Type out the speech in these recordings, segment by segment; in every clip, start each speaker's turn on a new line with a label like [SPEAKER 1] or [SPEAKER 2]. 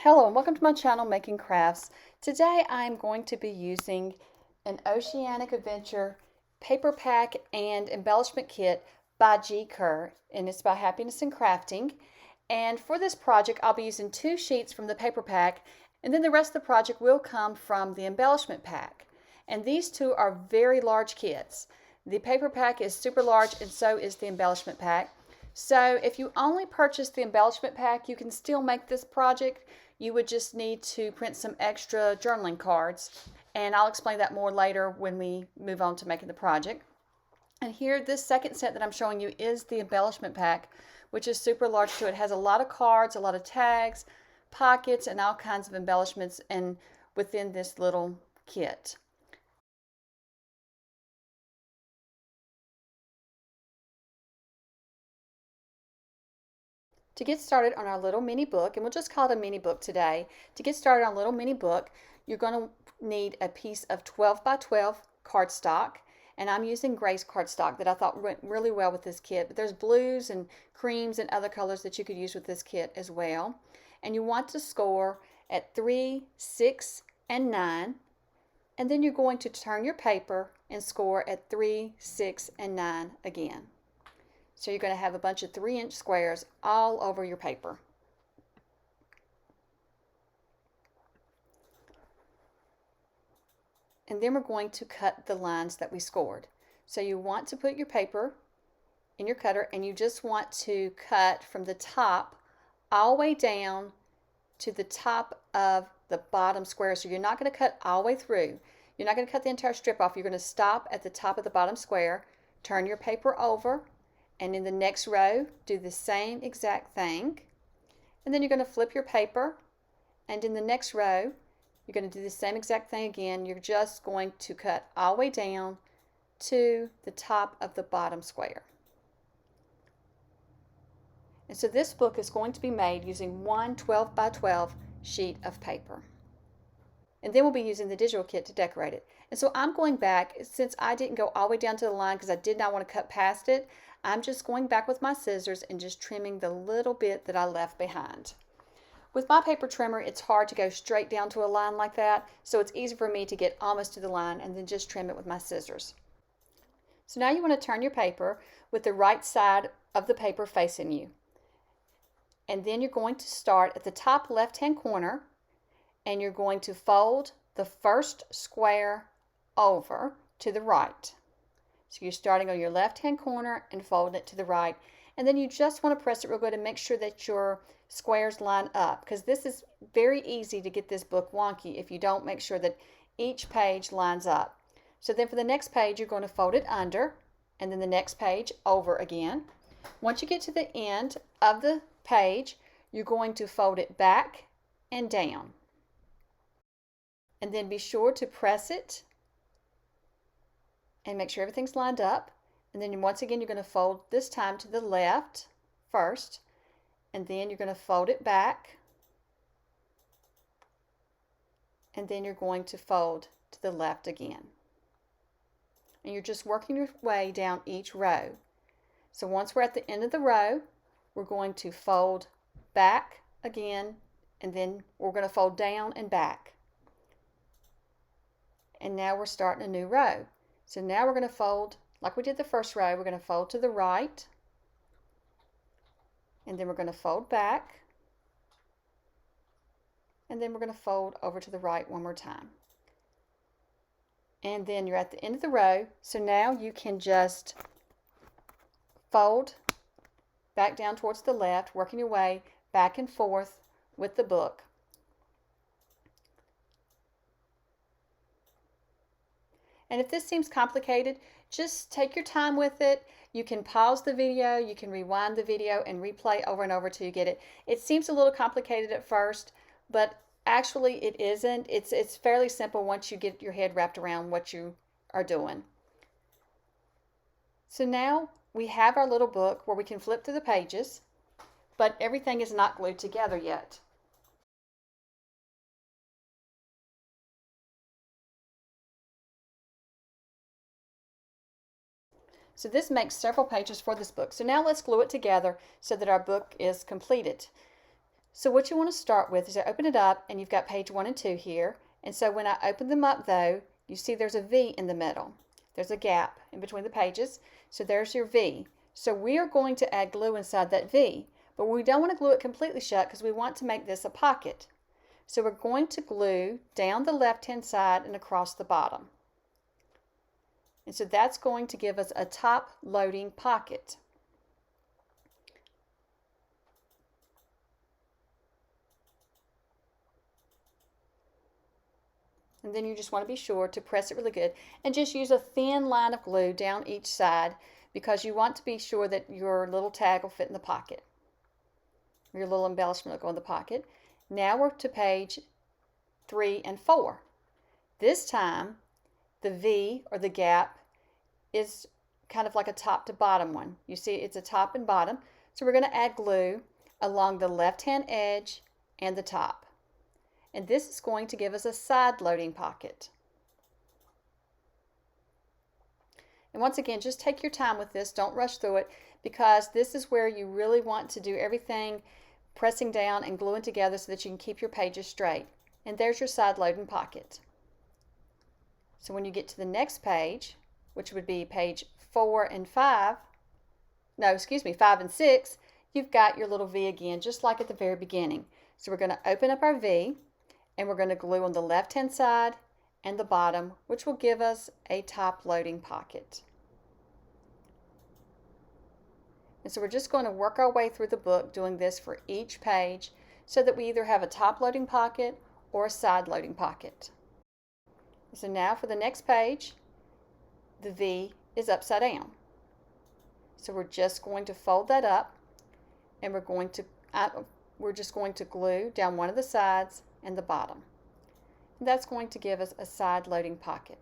[SPEAKER 1] Hello and welcome to my channel Making Crafts. Today I'm going to be using an Oceanic Adventure paper pack and embellishment kit by G. Kerr, and it's by Happiness and Crafting. And for this project I'll be using 2 sheets from the paper pack, and then the rest of the project will come from the embellishment pack. And these two are very large kits. The paper pack is super large and so is the embellishment pack. So if you only purchase the embellishment pack, you can still make this project. You would just need to print some extra journaling cards, and I'll explain that more later when we move on to making the project. And here, this second set that I'm showing you is the embellishment pack, which is super large too. It has a lot of cards, a lot of tags, pockets, and all kinds of embellishments and within this little kit. To get started on our little mini book, and we'll just call it a mini book today, to get started on a little mini book, you're going to need a piece of 12 by 12 cardstock, and I'm using Grace cardstock that I thought went really well with this kit, but there's blues and creams and other colors that you could use with this kit as well. And you want to score at 3, 6, and 9, and then you're going to turn your paper and score at 3, 6, and 9 again. So you're going to have a bunch of 3-inch squares all over your paper. And then we're going to cut the lines that we scored. So you want to put your paper in your cutter, and you just want to cut from the top all the way down to the top of the bottom square. So you're not going to cut all the way through. You're not going to cut the entire strip off. You're going to stop at the top of the bottom square, turn your paper over, and in the next row do the same exact thing, and then you're going to flip your paper, and in the next row you're going to do the same exact thing again. You're just going to cut all the way down to the top of the bottom square. And so this book is going to be made using one 12 by 12 sheet of paper. And then we'll be using the digital kit to decorate it. And so I'm going back, since I didn't go all the way down to the line because I did not want to cut past it, I'm just going back with my scissors and just trimming the little bit that I left behind. With my paper trimmer, it's hard to go straight down to a line like that, so it's easy for me to get almost to the line and then just trim it with my scissors. So now you want to turn your paper with the right side of the paper facing you. And then you're going to start at the top left-hand corner, and you're going to fold the first square over to the right. So you're starting on your left-hand corner and folding it to the right. And then you just want to press it real good and make sure that your squares line up, because this is very easy to get this book wonky if you don't make sure that each page lines up. So then for the next page, you're going to fold it under, and then the next page over again. Once you get to the end of the page, you're going to fold it back and down. And then be sure to press it and make sure everything's lined up. And then once again, you're going to fold this time to the left first, and then you're going to fold it back, and then you're going to fold to the left again. And you're just working your way down each row. So once we're at the end of the row, we're going to fold back again, and then we're going to fold down and back. And now we're starting a new row. So now we're going to fold, like we did the first row, we're going to fold to the right, and then we're going to fold back, and then we're going to fold over to the right one more time. And then you're at the end of the row, so now you can just fold back down towards the left, working your way back and forth with the book. And if this seems complicated, just take your time with it. You can pause the video, you can rewind the video and replay over and over till you get it. It seems a little complicated at first, but actually it isn't. It's fairly simple once you get your head wrapped around what you are doing. So now we have our little book where we can flip through the pages, but everything is not glued together yet. So this makes several pages for this book. So now let's glue it together so that our book is completed. So what you want to start with is to open it up, and you've got page 1 and 2 here. And so when I open them up though, you see there's a V in the middle. There's a gap in between the pages. So there's your V. So we are going to add glue inside that V, but we don't want to glue it completely shut because we want to make this a pocket. So we're going to glue down the left-hand side and across the bottom. And so that's going to give us a top loading pocket. And then you just want to be sure to press it really good and just use a thin line of glue down each side because you want to be sure that your little tag will fit in the pocket. Your little embellishment will go in the pocket. Now we're to page 3 and 4. This time the V or the gap is kind of like a top to bottom one. You see it's a top and bottom. So we're going to add glue along the left-hand edge and the top. And this is going to give us a side loading pocket. And once again, just take your time with this. Don't rush through it because this is where you really want to do everything pressing down and gluing together so that you can keep your pages straight. And there's your side loading pocket. So when you get to the next page, which would be page 4 and 5, no, excuse me, 5 and 6, you've got your little V again, just like at the very beginning. So we're going to open up our V, and we're going to glue on the left-hand side and the bottom, which will give us a top loading pocket. And so we're just going to work our way through the book doing this for each page so that we either have a top loading pocket or a side loading pocket. So now for the next page, the V is upside down. So we're just going to fold that up, and we're just going to glue down one of the sides and the bottom. And that's going to give us a side loading pocket.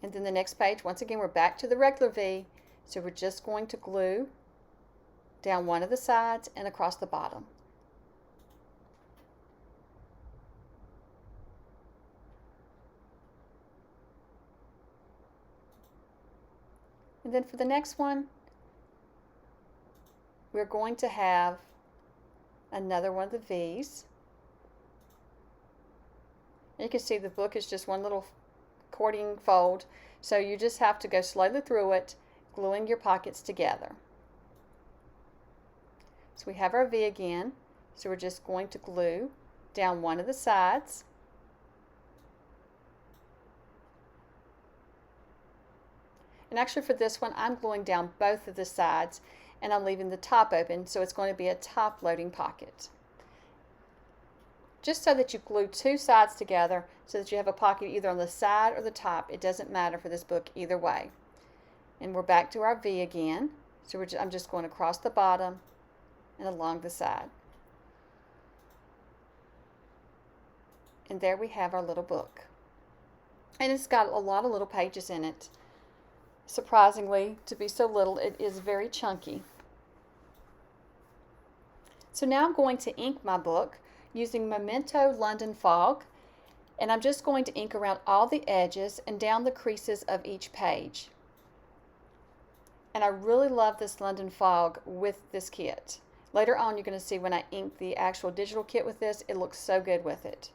[SPEAKER 1] And then the next page, once again, we're back to the regular V, so we're just going to glue down one of the sides and across the bottom. And then for the next one, we're going to have another one of the V's. And you can see the book is just one little accordion fold, so you just have to go slowly through it, gluing your pockets together. So we have our V again, so we're just going to glue down one of the sides. And actually for this one, I'm gluing down both of the sides and I'm leaving the top open, so it's going to be a top loading pocket. Just so that you glue two sides together so that you have a pocket either on the side or the top. It doesn't matter for this book either way. And we're back to our V again. So I'm just going across the bottom and along the side. And there we have our little book. And it's got a lot of little pages in it. Surprisingly, to be so little, it is very chunky. So now I'm going to ink my book using Momento London Fog, and I'm just going to ink around all the edges and down the creases of each page. And I really love this London Fog with this kit. Later on you're going to see when I ink the actual digital kit with this, it looks so good with it.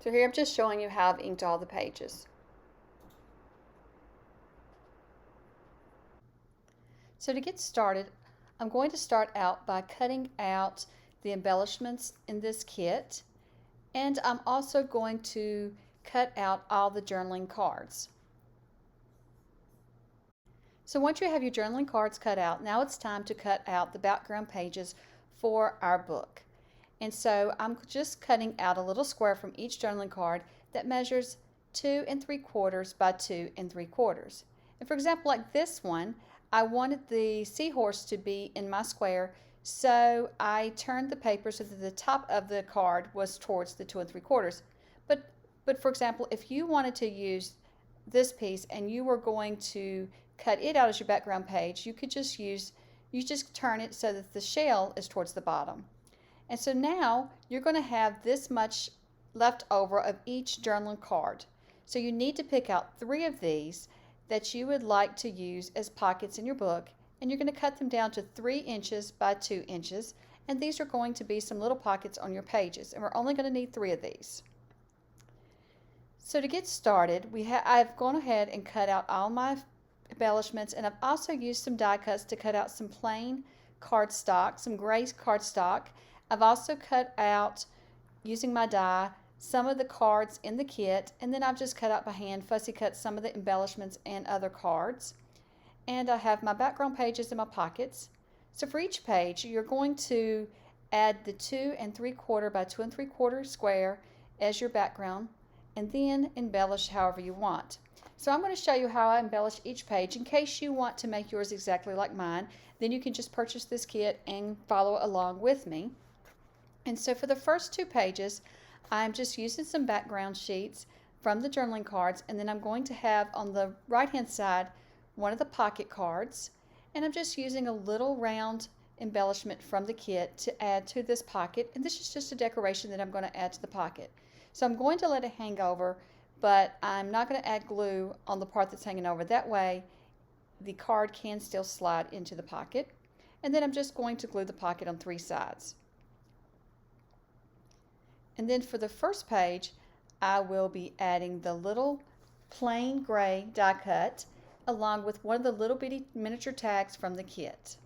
[SPEAKER 1] So here I'm just showing you how I've inked all the pages. So to get started, I'm going to start out by cutting out the embellishments in this kit, and I'm also going to cut out all the journaling cards. So once you have your journaling cards cut out, now it's time to cut out the background pages for our book. And so I'm just cutting out a little square from each journaling card that measures 2 3/4 by 2 3/4. And for example, like this one, I wanted the seahorse to be in my square, so I turned the paper so that the top of the card was towards the 2 3/4. But for example, if you wanted to use this piece and you were going to cut it out as your background page, you just turn it so that the shell is towards the bottom. And so now you're going to have this much left over of each journaling card. So you need to pick out 3 of these that you would like to use as pockets in your book, and you're going to cut them down to 3 inches by 2 inches, and these are going to be some little pockets on your pages, and we're only going to need 3 of these. So to get started, I've gone ahead and cut out all my embellishments, and I've also used some die cuts to cut out some plain cardstock, some gray cardstock. I've also cut out, using my die, some of the cards in the kit, and then I've just cut out by hand, fussy cut some of the embellishments and other cards. And I have my background pages in my pockets. So for each page, you're going to add the 2 3/4 by 2 3/4 square as your background, and then embellish however you want. So I'm going to show you how I embellish each page in case you want to make yours exactly like mine. Then you can just purchase this kit and follow along with me. And so for the first 2 pages, I'm just using some background sheets from the journaling cards, and then I'm going to have on the right hand side one of the pocket cards, and I'm just using a little round embellishment from the kit to add to this pocket, and this is just a decoration that I'm going to add to the pocket. So I'm going to let it hang over, but I'm not going to add glue on the part that's hanging over. That way the card can still slide into the pocket. And then I'm just going to glue the pocket on 3 sides. And then for the first page, I will be adding the little plain gray die cut along with one of the little bitty miniature tags from the kit.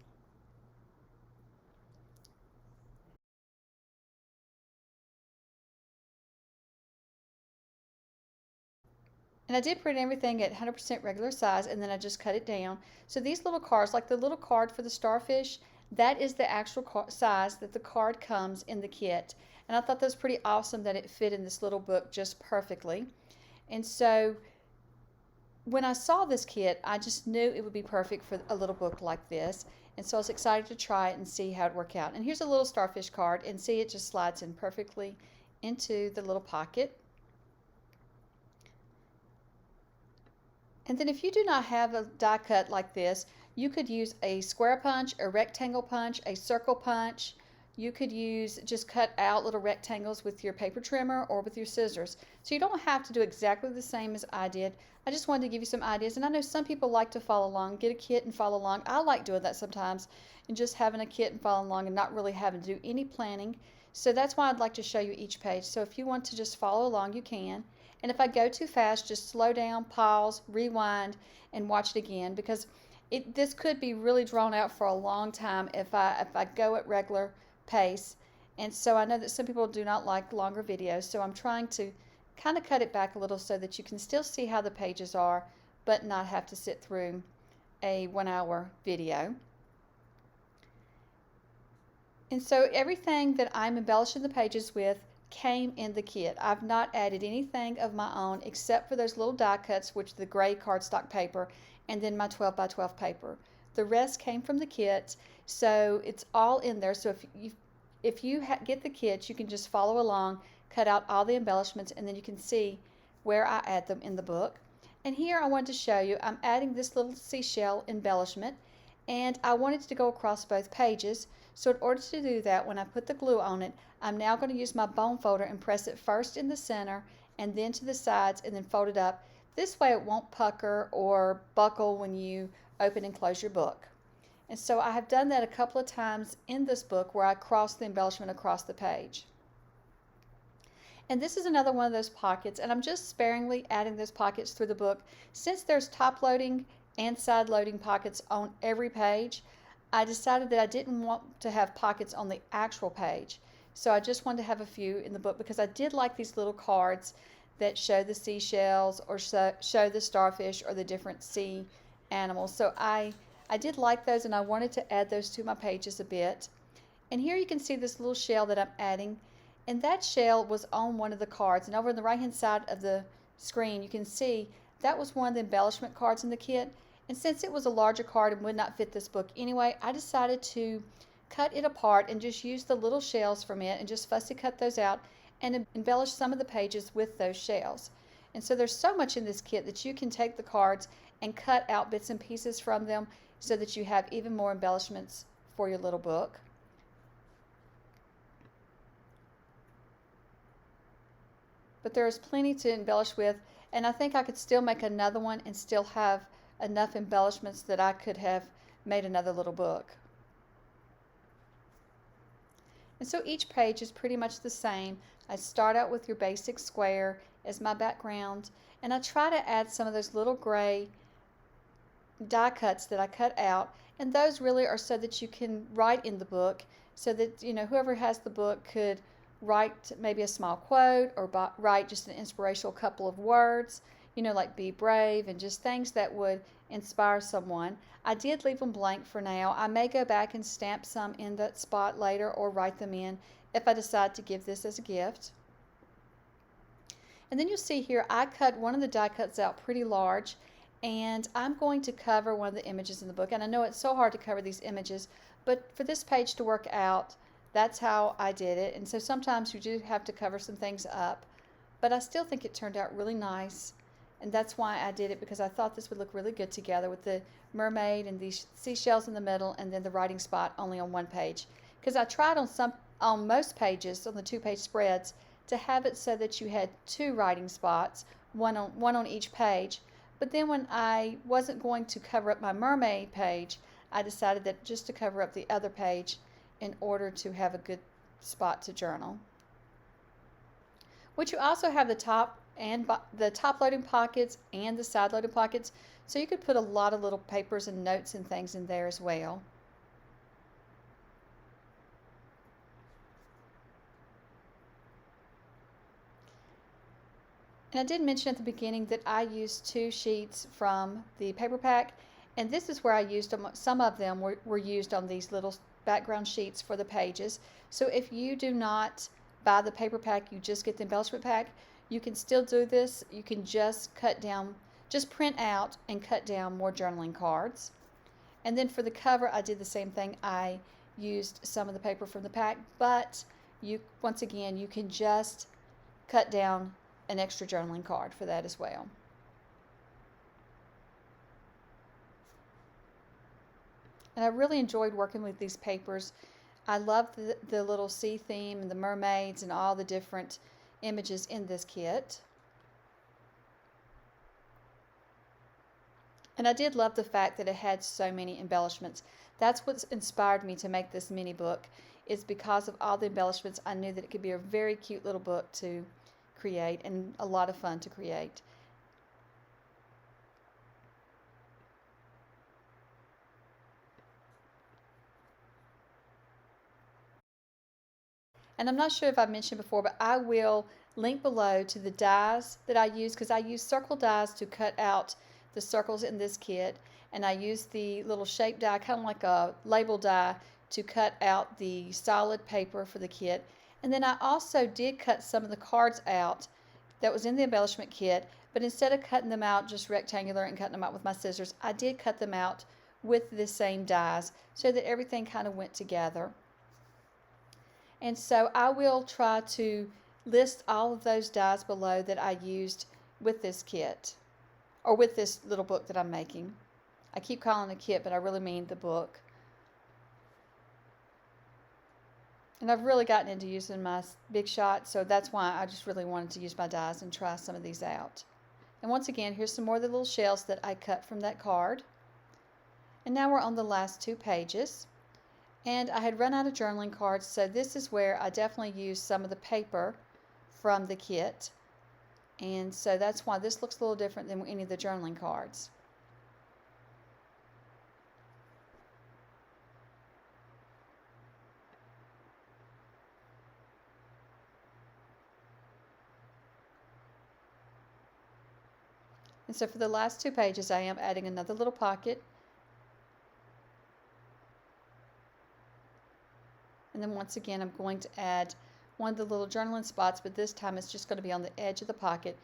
[SPEAKER 1] And I did print everything at 100% regular size, and then I just cut it down. So these little cards, like the little card for the starfish, that is the actual size that the card comes in the kit. And I thought that was pretty awesome that it fit in this little book just perfectly. And so when I saw this kit, I just knew it would be perfect for a little book like this. And so I was excited to try it and see how it worked out. And here's a little starfish card, and see, it just slides in perfectly into the little pocket. And then if you do not have a die cut like this, you could use a square punch, a rectangle punch, a circle punch. You could just cut out little rectangles with your paper trimmer or with your scissors. So you don't have to do exactly the same as I did. I just wanted to give you some ideas, and I know some people like to follow along, get a kit and follow along. I like doing that sometimes, and just having a kit and following along and not really having to do any planning. So that's why I'd like to show you each page. So if you want to just follow along, you can. And if I go too fast, just slow down, pause, rewind, and watch it again, because this could be really drawn out for a long time if I go at regular pace. And so I know that some people do not like longer videos, so I'm trying to kind of cut it back a little so that you can still see how the pages are, but not have to sit through a 1-hour video. And so everything that I'm embellishing the pages with came in the kit. I've not added anything of my own except for those little die cuts, which are the gray cardstock paper, and then my 12 by 12 paper. The rest came from the kit, so it's all in there. So if you get the kit, you can just follow along, cut out all the embellishments, and then you can see where I add them in the book. And here I wanted to show you, I'm adding this little seashell embellishment, and I wanted to go across both pages. So in order to do that, when I put the glue on it, I'm now going to use my bone folder and press it first in the center and then to the sides and then fold it up. This way it won't pucker or buckle when you open and close your book. And so I have done that a couple of times in this book where I cross the embellishment across the page. And this is another one of those pockets, and I'm just sparingly adding those pockets through the book. Since there's top loading and side loading pockets on every page, I decided that I didn't want to have pockets on the actual page. So I just wanted to have a few in the book because I did like these little cards that show the seashells or show the starfish or the different sea animals. So I did like those, and I wanted to add those to my pages a bit. And here you can see this little shell that I'm adding, and that shell was on one of the cards. And over on the right hand side of the screen you can see that was one of the embellishment cards in the kit. And since it was a larger card and would not fit this book anyway, I decided to cut it apart and just use the little shells from it and just fussy cut those out and embellish some of the pages with those shells. And so there's so much in this kit that you can take the cards and cut out bits and pieces from them so that you have even more embellishments for your little book. but there's plenty to embellish with, and I think I could still make another one and still have enough embellishments that I could have made another little book. And so each page is pretty much the same. I start out with your basic square as my background, and I try to add some of those little gray die cuts that I cut out, and those really are so that you can write in the book, so that whoever has the book could write maybe a small quote or write just an inspirational couple of words, like be brave and just things that would inspire someone. I did leave them blank for now. I may go back and stamp some in that spot later or write them in if I decide to give this as a gift. And then you'll see here I cut one of the die cuts out pretty large, and I'm going to cover one of the images in the book. And I know it's so hard to cover these images, but for this page to work out, that's how I did it. And so sometimes you do have to cover some things up, but I still think it turned out really nice. And that's why I did it, because I thought this would look really good together with the mermaid and these seashells in the middle and then the writing spot only on one page. Because I tried on most pages, on the 2-page spreads, to have it so that you had 2 writing spots, one on each page. But then when I wasn't going to cover up my mermaid page, I decided that just to cover up the other page in order to have a good spot to journal. Which you also have the top loading pockets and the side loading pockets, so you could put a lot of little papers and notes and things in there as well. And I did mention at the beginning that I used 2 sheets from the paper pack, and this is where I used them. Some of them were used on these little background sheets for the pages. So if you do not buy the paper pack, you just get the embellishment pack, you can still do this. You can just print out and cut down more journaling cards. And then for the cover, I did the same thing. I used some of the paper from the pack, but once again, you can just cut down an extra journaling card for that as well. And I really enjoyed working with these papers. I love the little sea theme and the mermaids and all the different images in this kit. And I did love the fact that it had so many embellishments. That's what's inspired me to make this mini book, is because of all the embellishments. I knew that it could be a very cute little book to create and a lot of fun to create. And I'm not sure if I've mentioned before, but I will link below to the dies that I use, because I use circle dies to cut out the circles in this kit, and I use the little shape die, kind of like a label die, to cut out the solid paper for the kit. And then I also did cut some of the cards out that was in the embellishment kit, but instead of cutting them out just rectangular and cutting them out with my scissors, I did cut them out with the same dies so that everything kind of went together. And so I will try to list all of those dies below that I used with this kit, or with this little book that I'm making. I keep calling it a kit, but I really mean the book. And I've really gotten into using my Big Shot, so that's why I just really wanted to use my dies and try some of these out. And once again, here's some more of the little shells that I cut from that card. And now we're on the last 2 pages. And I had run out of journaling cards, so this is where I definitely used some of the paper from the kit. And so that's why this looks a little different than any of the journaling cards. And so for the last 2 pages, I am adding another little pocket. And then once again, I'm going to add one of the little journaling spots, but this time it's just going to be on the edge of the pocket.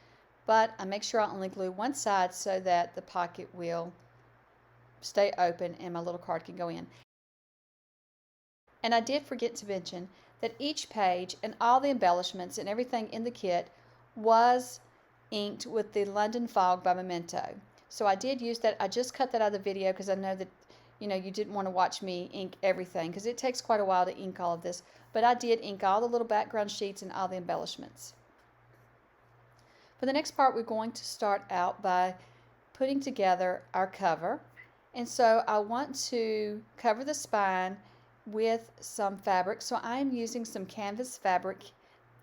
[SPEAKER 1] But I make sure I only glue one side so that the pocket will stay open and my little card can go in. And I did forget to mention that each page and all the embellishments and everything in the kit was inked with the London Fog by Momento. So I did use that. I just cut that out of the video because I know that you didn't want to watch me ink everything, because it takes quite a while to ink all of this. But I did ink all the little background sheets and all the embellishments. For the next part, we're going to start out by putting together our cover. And so I want to cover the spine with some fabric. So I'm using some canvas fabric,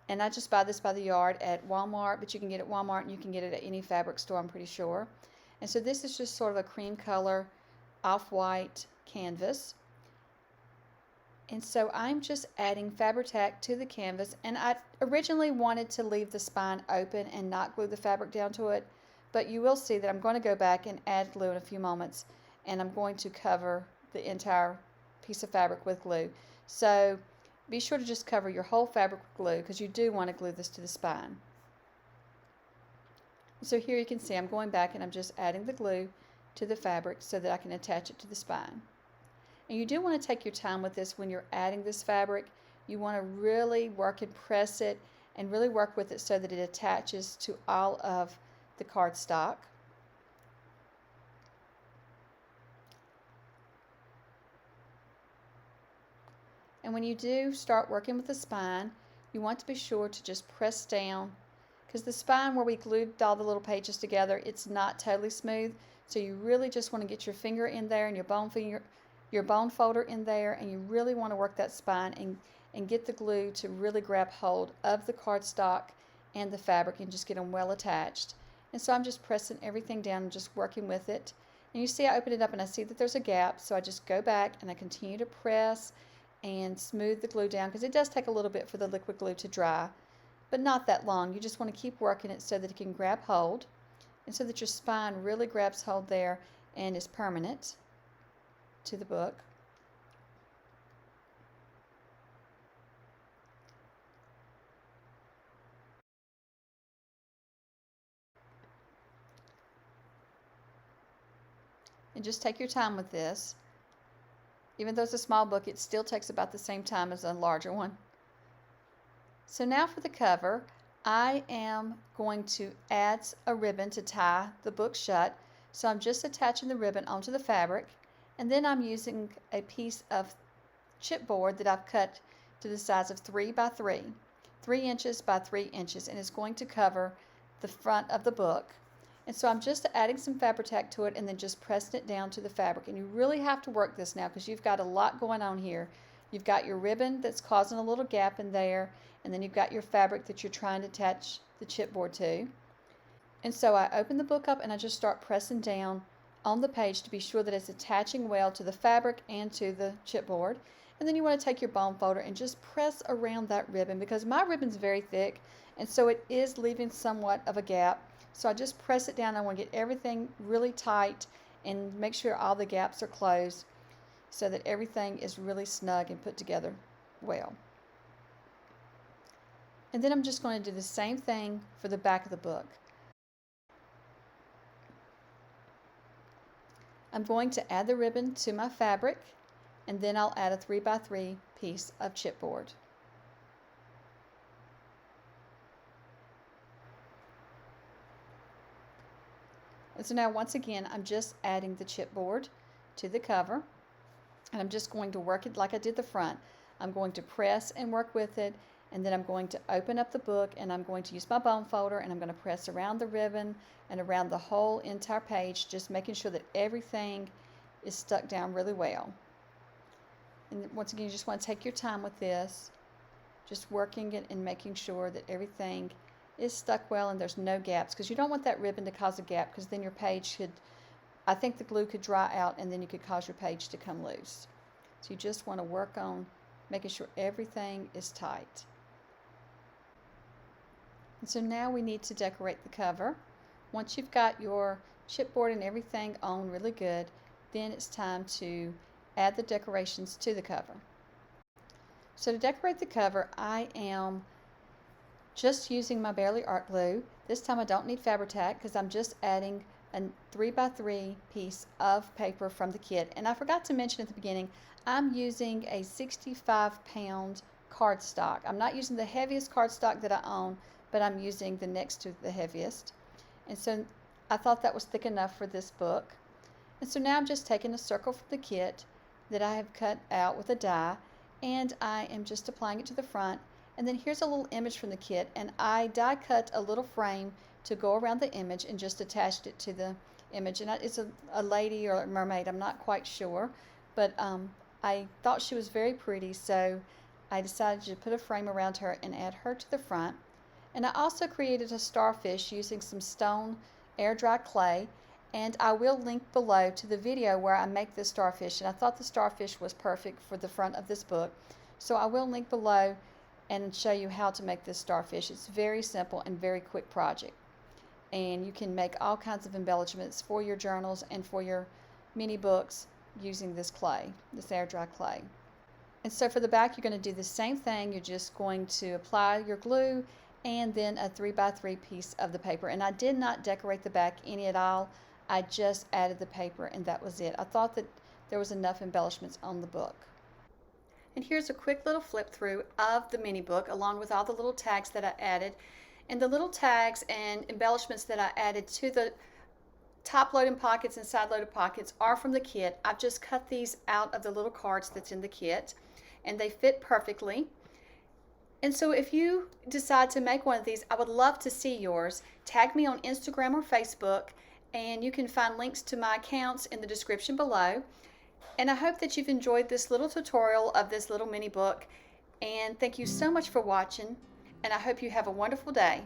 [SPEAKER 1] and I just buy this by the yard at Walmart, but you can get it at Walmart and you can get it at any fabric store, I'm pretty sure. And so this is just sort of a cream color off-white canvas. And so I'm just adding Fabri-Tac to the canvas, and I originally wanted to leave the spine open and not glue the fabric down to it, but you will see that I'm going to go back and add glue in a few moments, and I'm going to cover the entire piece of fabric with glue. So be sure to just cover your whole fabric with glue, because you do want to glue this to the spine. So here you can see I'm going back and I'm just adding the glue to the fabric so that I can attach it to the spine. And you do want to take your time with this when you're adding this fabric. You want to really work and press it and really work with it so that it attaches to all of the cardstock. And when you do start working with the spine, you want to be sure to just press down, because the spine where we glued all the little pages together, it's not totally smooth. So you really just want to get your finger in there and your bone folder in there, and you really want to work that spine and get the glue to really grab hold of the cardstock and the fabric and just get them well attached. And so I'm just pressing everything down and just working with it. And you see I open it up and I see that there's a gap, so I just go back and I continue to press and smooth the glue down, because it does take a little bit for the liquid glue to dry, but not that long. You just want to keep working it so that it can grab hold and so that your spine really grabs hold there and is permanent to the book. And just take your time with this. Even though it's a small book, it still takes about the same time as a larger one. So now for the cover, I am going to add a ribbon to tie the book shut. So I'm just attaching the ribbon onto the fabric, and then I'm using a piece of chipboard that I've cut to the size of 3 by 3, 3 inches by 3 inches, and it's going to cover the front of the book. And so I'm just adding some Fabri-Tac to it and then just pressing it down to the fabric. And you really have to work this now because you've got a lot going on here. You've got your ribbon that's causing a little gap in there, and then you've got your fabric that you're trying to attach the chipboard to. And so I open the book up and I just start pressing down on the page to be sure that it's attaching well to the fabric and to the chipboard. And then you want to take your bone folder and just press around that ribbon, because my ribbon's very thick and so it is leaving somewhat of a gap. So I just press it down. I want to get everything really tight and make sure all the gaps are closed so that everything is really snug and put together well. And then I'm just going to do the same thing for the back of the book. I'm going to add the ribbon to my fabric, and then I'll add a 3 by 3 piece of chipboard. And so now once again I'm just adding the chipboard to the cover, and I'm just going to work it like I did the front. I'm going to press and work with it, and then I'm going to open up the book and I'm going to use my bone folder and I'm going to press around the ribbon and around the whole entire page, just making sure that everything is stuck down really well. And once again, you just want to take your time with this, just working it and making sure that everything is stuck well and there's no gaps, because you don't want that ribbon to cause a gap, because then your page could, I think the glue could dry out and then you could cause your page to come loose. So you just want to work on making sure everything is tight. And so now we need to decorate the cover. Once you've got your chipboard and everything on really good, then it's time to add the decorations to the cover. So to decorate the cover, I am just using my Bearly Art Glue. This time I don't need Fabri-Tac because I'm just adding a 3 by 3 piece of paper from the kit. And I forgot to mention at the beginning, I'm using a 65-pound cardstock. I'm not using the heaviest cardstock that I own, but I'm using the next to the heaviest. And so I thought that was thick enough for this book. And so now I'm just taking a circle from the kit that I have cut out with a die, and I am just applying it to the front. And then here's a little image from the kit, and I die cut a little frame to go around the image and just attached it to the image. And it's a lady or a mermaid, I'm not quite sure, but I thought she was very pretty, so I decided to put a frame around her and add her to the front. And I also created a starfish using some stone air dry clay, and I will link below to the video where I make this starfish, and I thought the starfish was perfect for the front of this book, so I will link below and show you how to make this starfish. It's very simple and very quick project, and you can make all kinds of embellishments for your journals and for your mini books using this clay, this air dry clay. And so for the back, you're going to do the same thing. You're just going to apply your glue and then a 3x3 piece of the paper. And I did not decorate the back any at all. I just added the paper and that was it. I thought that there was enough embellishments on the book. And here's a quick little flip through of the mini book along with all the little tags that I added. And the little tags and embellishments that I added to the top loading pockets and side loaded pockets are from the kit. I've just cut these out of the little cards that's in the kit, and they fit perfectly. And so if you decide to make one of these, I would love to see yours. Tag me on Instagram or Facebook, and you can find links to my accounts in the description below. And I hope that you've enjoyed this little tutorial of this little mini book, and thank you so much for watching, and I hope you have a wonderful day.